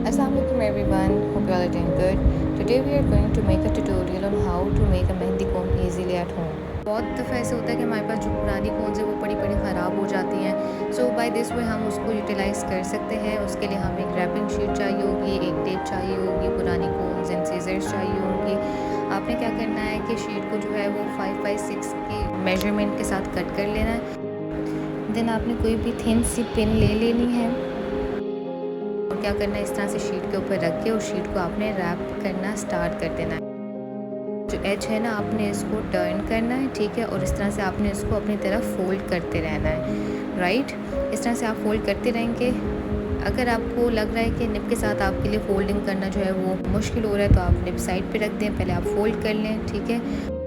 Assalamualaikum everyone, hope you all are doing good. Today we are going to make a tutorial on how to make a mehndi comb easily at home. बहुत दफ़ा ऐसे होता है कि हमारे पास जो पुरानी कोन्स है वो पड़ी पड़ी ख़राब हो जाती हैं। सो बाय दिस वे हम उसको यूटिलाइज़ कर सकते हैं। उसके लिए हमें एक रैपिंग शीट चाहिए होगी, एक टेप चाहिए होगी, पुरानी कोन्स एंड सीजर्स चाहिए होंगी। आपने क्या करना है कि शीट को जो है वो 5x6 की मेजरमेंट के साथ कट कर लेना है। देन आपने कोई भी थिन सी पिन ले लेनी है और क्या करना है, इस तरह से शीट के ऊपर रख के और शीट को आपने रैप करना स्टार्ट कर देना है। जो एज है ना, आपने इसको टर्न करना है, ठीक है, और इस तरह से आपने इसको अपनी तरफ फोल्ड करते रहना है, राइट। इस तरह से आप फोल्ड करते रहेंगे। अगर आपको लग रहा है कि निप के साथ आपके लिए फोल्डिंग करना जो है वो मुश्किल हो रहा है तो आप निप साइड पे रख दें, पहले आप फोल्ड कर लें, ठीक है।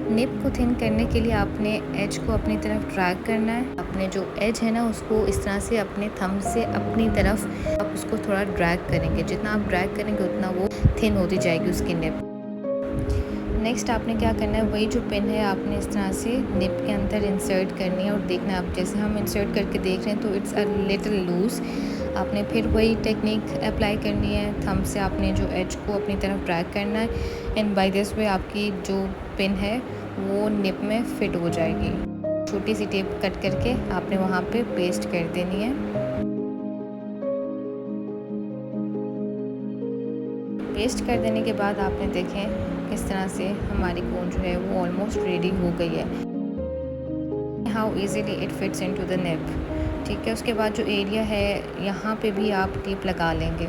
निप को थिन करने के लिए आपने एज को अपनी तरफ ड्रैग करना है। अपने जो एज है ना उसको इस तरह से अपने थंब से अपनी तरफ आप उसको थोड़ा ड्रैग करेंगे। जितना आप ड्रैग करेंगे उतना वो थिन होती जाएगी उसकी निप। नेक्स्ट आपने क्या करना है, वही जो पिन है आपने इस तरह से निप के अंदर इंसर्ट करनी है और देखना है, आप जैसे हम इंसर्ट करके देख रहे हैं तो इट्स अ लिटिल लूज़। आपने फिर वही टेक्निक अप्लाई करनी है। थंब से आपने जो एज को अपनी तरफ ड्रैग करना है एंड बाय दिस वे आपकी जो पिन है वो निप में फिट हो जाएगी। छोटी सी टेप कट करके आपने वहाँ पे पेस्ट कर देनी है। पेस्ट कर देने के बाद आपने देखें किस तरह से हमारी कोन जो है वो ऑलमोस्ट रेडी हो गई है। How easily it fits into the nib, ठीक है। उसके बाद जो एरिया है यहाँ पे भी आप टेप लगा लेंगे।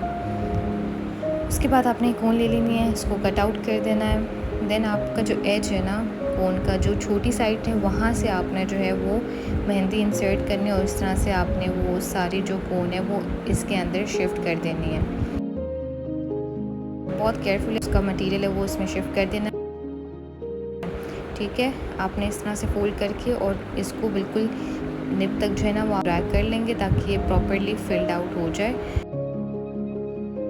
उसके बाद आपने कोन ले लेनी है, इसको कट आउट कर देना है। देन आपका जो एज है ना कोन का, जो छोटी साइड है वहाँ से आपने जो है वो मेहंदी इंसर्ट करनी है और इस तरह से आपने वो सारी जो कोन है वो इसके अंदर शिफ्ट कर देनी है। बहुत केयरफुली उसका मटेरियल है वो इसमें शिफ्ट कर देना, ठीक है। आपने इस तरह से फोल्ड करके और इसको बिल्कुल निप तक जो है ना वो ड्रैग कर लेंगे ताकि ये प्रॉपरली फिल्ड आउट हो जाए।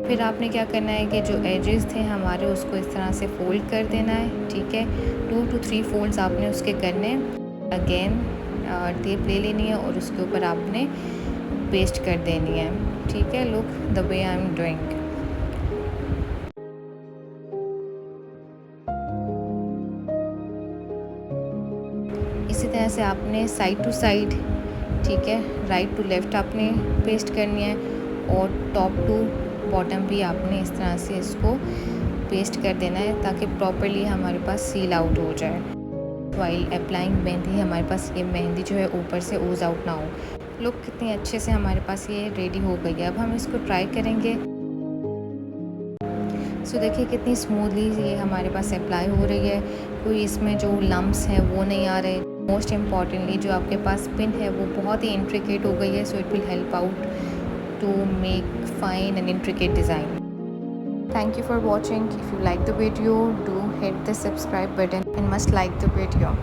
फिर आपने क्या करना है कि जो एजेस थे हमारे उसको इस तरह से फोल्ड कर देना है, ठीक है। 2 to 3 फोल्ड्स आपने उसके करने। अगेन टेप ले लेनी है और उसके ऊपर आपने पेस्ट कर देनी है, ठीक है। Look the way I am doing. इसी तरह से आपने साइड टू साइड, ठीक है, राइट टू लेफ़्ट आपने पेस्ट करनी है और टॉप टू बॉटम भी आपने इस तरह से इसको पेस्ट कर देना है ताकि प्रॉपर्ली हमारे पास सील आउट हो जाए। वाइल अप्लाइंग मेहंदी हमारे पास ये मेहंदी जो है ऊपर से ओज आउट ना हो। लुक कितनी अच्छे से हमारे पास ये रेडी हो गई है। अब हम इसको ट्राई करेंगे। सो देखिए कितनी स्मूथली ये हमारे पास अप्लाई हो रही है, कोई इसमें जो लम्ब्स हैं वो नहीं आ रहे। मोस्ट इम्पॉर्टेंटली जो आपके पास पिन है वो बहुत ही इंट्रिकेट हो गई है, so it will help out to make fine and intricate design. Thank you for watching. If you like the video, do hit the subscribe button and must like the video.